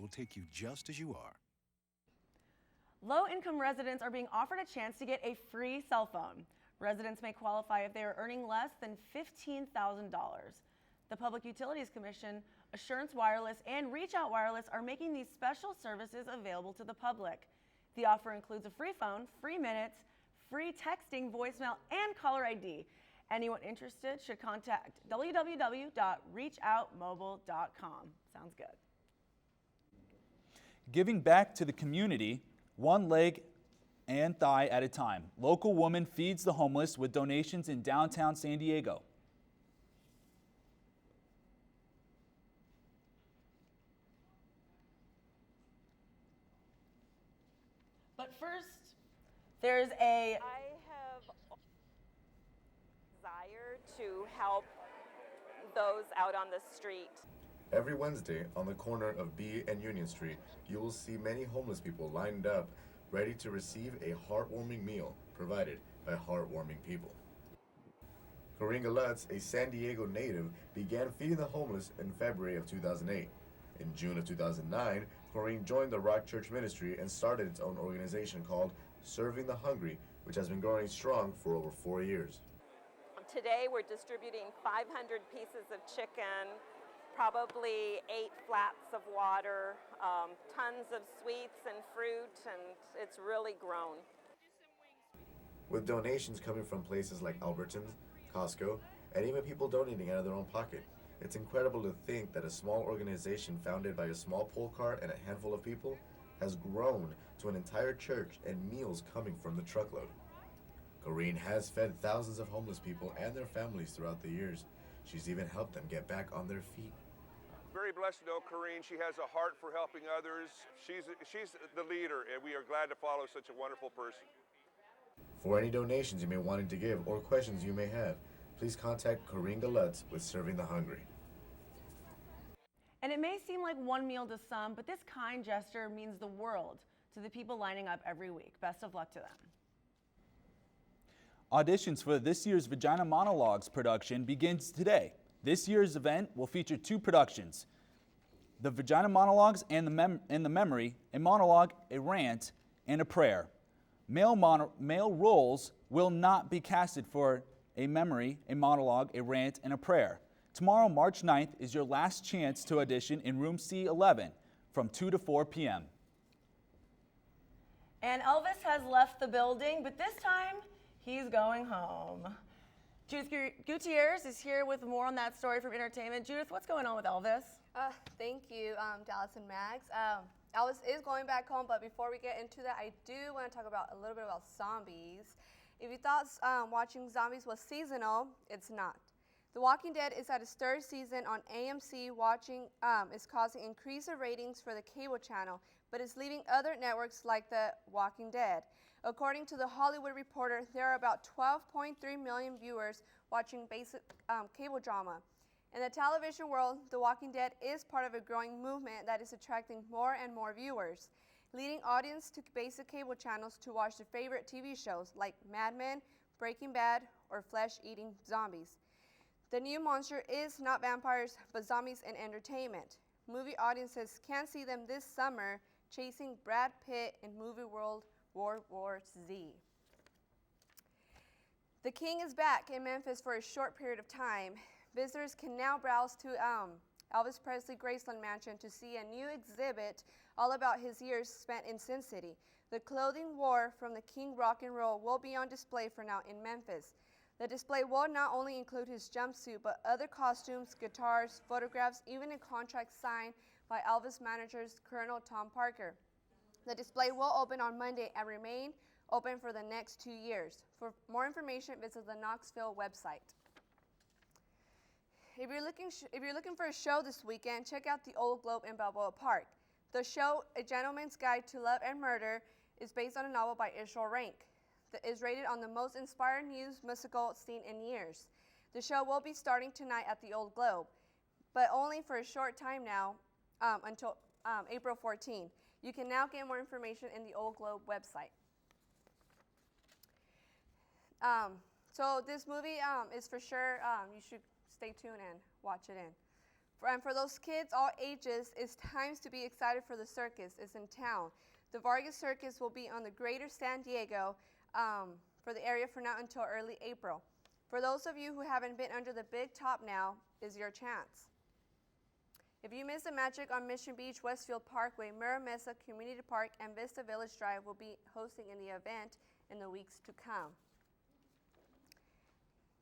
will take you just as you are. Low-income residents are being offered a chance to get a free cell phone. Residents may qualify if they are earning less than $15,000. The Public Utilities Commission, Assurance Wireless, and Reach Out Wireless are making these special services available to the public. The offer includes a free phone, free minutes, free texting, voicemail, and caller ID. Anyone interested should contact www.reachoutmobile.com. Sounds good. Giving back to the community, one leg and thigh at a time. Local woman feeds the homeless with donations in downtown San Diego. But first, there's a... I have desire to help those out on the street. Every Wednesday on the corner of B and Union Street, you will see many homeless people lined up, ready to receive a heartwarming meal provided by heartwarming people. Coringa Lutz, a San Diego native, began feeding the homeless in February of 2008. In June of 2009, Corinne joined the Rock Church Ministry and started its own organization called Serving the Hungry, which has been growing strong for over 4 years. Today we're distributing 500 pieces of chicken, probably 8 flats of water, tons of sweets and fruit, and it's really grown. With donations coming from places like Albertsons, Costco, and even people donating out of their own pocket, it's incredible to think that a small organization founded by a small pull cart and a handful of people has grown to an entire church and meals coming from the truckload. Corinne has fed thousands of homeless people and their families throughout the years. She's even helped them get back on their feet. Very blessed to know Corinne. She has a heart for helping others. She's the leader, and we are glad to follow such a wonderful person. For any donations you may want to give or questions you may have, please contact Coringa Lutz with Serving the Hungry. And it may seem like one meal to some, but this kind gesture means the world to the people lining up every week. Best of luck to them. Auditions for this year's Vagina Monologues production begins today. This year's event will feature 2 productions: the Vagina Monologues and the Memory, a monologue, a rant, and a prayer. Male roles will not be casted for a memory, a monologue, a rant, and a prayer. Tomorrow, March 9th, is your last chance to audition in room C11 from 2 to 4 p.m. And Elvis has left the building, but this time he's going home. Judith Gutierrez is here with more on that story from entertainment. Judith, what's going on with Elvis? Thank you, Dallas and Max. Elvis is going back home, but before we get into that, I do want to talk a little bit about zombies. If you thought watching zombies was seasonal, it's not. The Walking Dead is at its 3rd season on AMC. Watching is causing increase of ratings for the cable channel, but it's leaving other networks like The Walking Dead. According to The Hollywood Reporter, there are about 12.3 million viewers watching basic cable drama. In the television world, The Walking Dead is part of a growing movement that is attracting more and more viewers, leading audience to basic cable channels to watch their favorite TV shows like Mad Men, Breaking Bad, or flesh-eating zombies. The new monster is not vampires, but zombies and entertainment. Movie audiences can see them this summer chasing Brad Pitt in movie world World War Z. The King is back in Memphis for a short period of time. Visitors can now browse to Elvis Presley Graceland Mansion to see a new exhibit all about his years spent in Sin City. The clothing wore from the King Rock and Roll will be on display for now in Memphis. The display will not only include his jumpsuit, but other costumes, guitars, photographs, even a contract signed by Elvis manager's Colonel Tom Parker. The display will open on Monday and remain open for the next 2 years. For more information, visit the Knoxville website. If you're looking for a show this weekend, check out the Old Globe in Balboa Park. The show, A Gentleman's Guide to Love and Murder, is based on a novel by Israel Rank. It is rated on the most inspired news musical seen in years. The show will be starting tonight at the Old Globe, but only for a short time now, until April 14. You can now get more information in the Old Globe website. So this movie is for sure, you should stay tuned and watch it in. And for those kids, all ages, it's time to be excited for the circus. It's in town. The Vargas Circus will be on the greater San Diego for the area for now until early April. For those of you who haven't been under the big top, now is your chance. If you miss the magic on Mission Beach, Westfield Parkway, Mira Mesa Community Park, and Vista Village Drive will be hosting in the event in the weeks to come.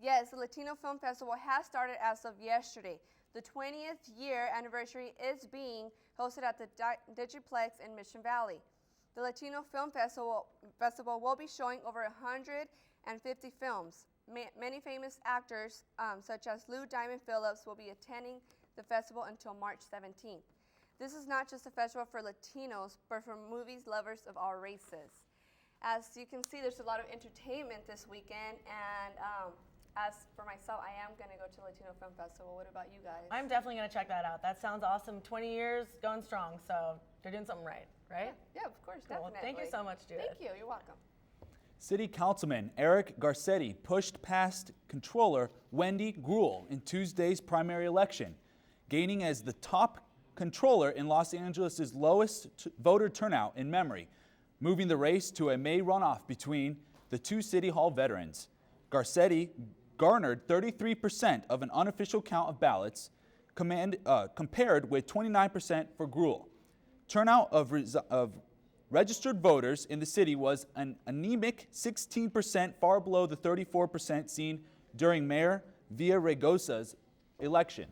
Yes, the Latino Film Festival has started as of yesterday. The 20th year anniversary is being hosted at the Digiplex in Mission Valley. The Latino Film Festival will be showing over 150 films. Many famous actors, such as Lou Diamond Phillips, will be attending the festival until March 17th. This is not just a festival for Latinos, but for movies lovers of all races. As you can see, there's a lot of entertainment this weekend, and as for myself, I am going to go to Latino Film Festival. What about you guys? I'm definitely going to check that out. That sounds awesome. 20 years going strong, so they're doing something right? Yeah, of course, Cool. definitely. Thank you so much, Judith. Thank you. You're welcome. City Councilman Eric Garcetti pushed past Controller Wendy Gruhl in Tuesday's primary election, gaining as the top controller in Los Angeles' lowest voter turnout in memory, moving the race to a May runoff between the two City Hall veterans. Garcetti garnered 33% of an unofficial count of ballots, compared with 29% for Gruhl. Turnout of registered voters in the city was an anemic 16%, far below the 34% seen during Mayor Villaraigosa's election.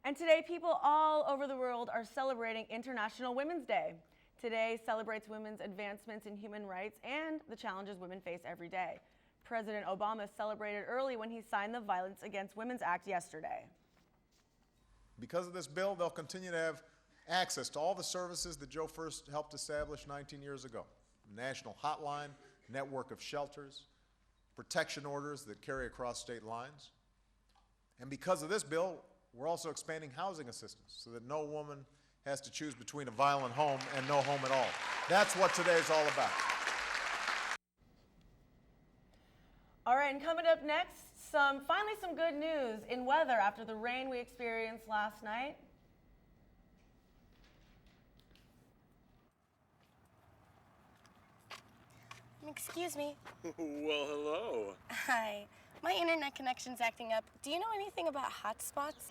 And today, people all over the world are celebrating International Women's Day. Today celebrates women's advancements in human rights and the challenges women face every day. President Obama celebrated early when he signed the Violence Against Women's Act yesterday. Because of this bill, they'll continue to have access to all the services that Joe first helped establish 19 years ago. National hotline, network of shelters, protection orders that carry across state lines. And because of this bill, we're also expanding housing assistance so that no woman has to choose between a violent home and no home at all. That's what today's all about. All right, and coming up next, finally some good news in weather after the rain we experienced last night. Excuse me. Well, hello. Hi. My internet connection's acting up. Do you know anything about hotspots?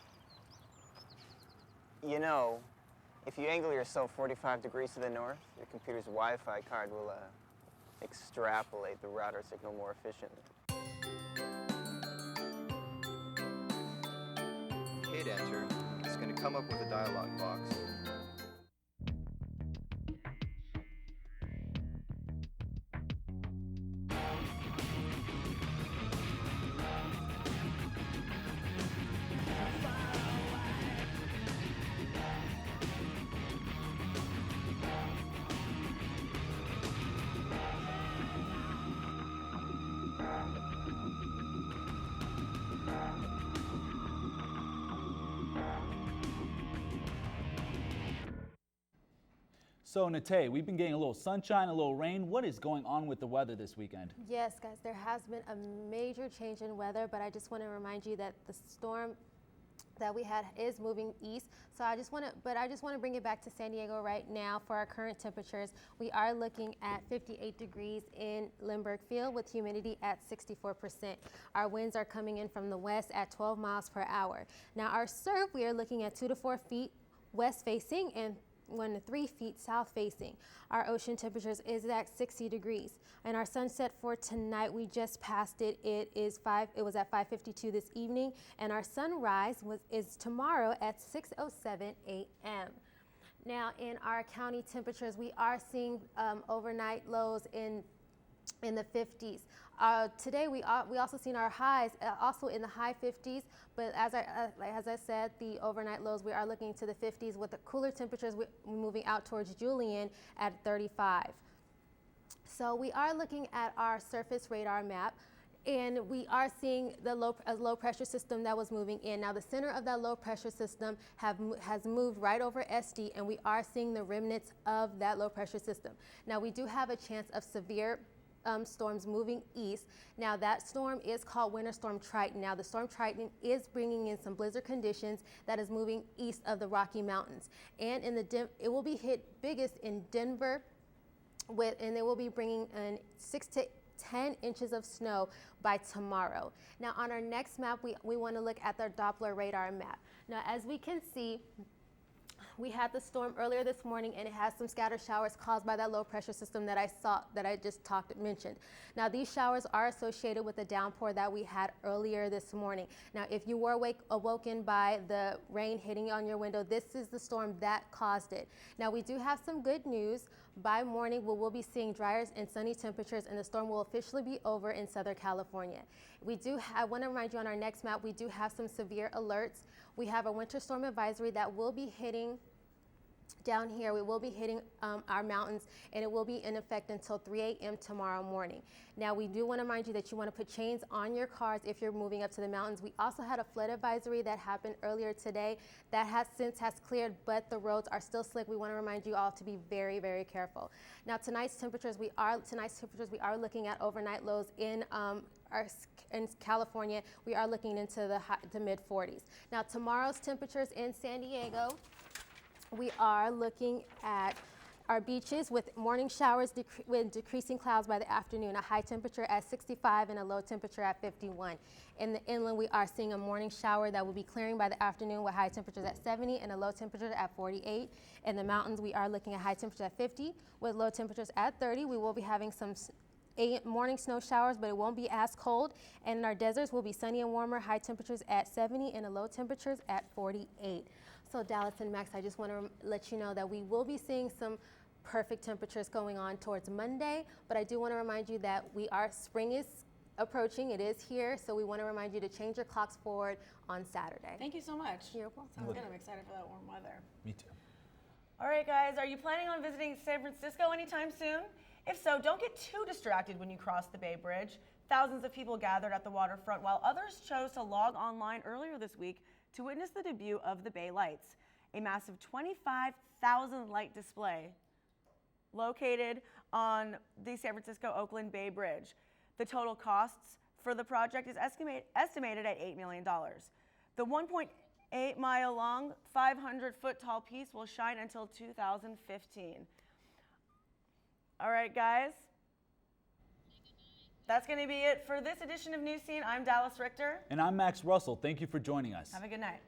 You know, if you angle yourself 45 degrees to the north, your computer's Wi-Fi card will extrapolate the router signal more efficiently. Hit enter. It's going to come up with a dialog box. So Nate, we've been getting a little sunshine, a little rain. What is going on with the weather this weekend? Yes, guys, there has been a major change in weather, but I just want to remind you that the storm that we had is moving east. So I just want to bring it back to San Diego right now for our current temperatures. We are looking at 58 degrees in Lindbergh Field with humidity at 64%. Our winds are coming in from the west at 12 miles per hour. Now our surf, we are looking at 2 to 4 feet west facing and 1 to 3 feet south facing. Our ocean temperatures is at 60 degrees. And our sunset for tonight, we just passed it. It was at 5:52 this evening, and our sunrise is tomorrow at 6:07 a.m. Now, in our county temperatures, we are seeing overnight lows in the 50s. Today we also seen our highs also in the high 50s, but as I said, the overnight lows, we are looking to the 50s with the cooler temperatures moving out towards Julian at 35. So we are looking at our surface radar map, and we are seeing the low pressure system that was moving in. Now the center of that low pressure system has moved right over SD, and we are seeing the remnants of that low pressure system. Now we do have a chance of severe storms moving east. Now that storm is called Winter Storm Triton. Now the storm Triton is bringing in some blizzard conditions that is moving east of the Rocky Mountains, and it will be hit biggest in Denver, and they will be bringing in 6 to 10 inches of snow by tomorrow. Now on our next map, we want to look at the Doppler radar map. Now as we can see, we had the storm earlier this morning, and it has some scattered showers caused by that low pressure system that I just mentioned. Now these showers are associated with the downpour that we had earlier this morning. Now if you were awoken by the rain hitting on your window, this is the storm that caused it. Now we do have some good news. By morning, we will be seeing drier and sunny temperatures, and the storm will officially be over in Southern California. I want to remind you on our next map, we do have some severe alerts. We have a winter storm advisory that will be hitting down here. We will be hitting our mountains, and it will be in effect until 3 a.m. tomorrow morning. Now we do want to remind you that you want to put chains on your cars if you're moving up to the mountains. We also had a flood advisory that happened earlier today that has cleared, but the roads are still slick. We want to remind you all to be very, very careful. Now tonight's temperatures we are looking at overnight lows in California. We are looking into the mid 40s. Now tomorrow's temperatures in San Diego, we are looking at our beaches with morning showers with decreasing clouds by the afternoon, a high temperature at 65 and a low temperature at 51. In the inland, we are seeing a morning shower that will be clearing by the afternoon with high temperatures at 70 and a low temperature at 48. In the mountains, we are looking at high temperatures at 50 with low temperatures at 30. We will be having some morning snow showers, but it won't be as cold. And in our deserts, will be sunny and warmer, high temperatures at 70 and a low temperatures at 48. So Dallas and Max, I just want to let you know that we will be seeing some perfect temperatures going on towards Monday, but I do want to remind you that spring is approaching. It is here, so we want to remind you to change your clocks forward on Saturday. Thank you so much. You're welcome. Sounds good. I'm excited for that warm weather. Me too. All right, guys, are you planning on visiting San Francisco anytime soon? If so, don't get too distracted when you cross the Bay Bridge. Thousands of people gathered at the waterfront, while others chose to log online earlier this week to witness the debut of the Bay Lights, a massive 25,000 light display located on the San Francisco-Oakland Bay Bridge. The total costs for the project is estimated at $8 million. The 1.8-mile long, 500-foot tall piece will shine until 2015. All right, guys. That's going to be it for this edition of Newscene. I'm Dallas Richter. And I'm Max Russell. Thank you for joining us. Have a good night.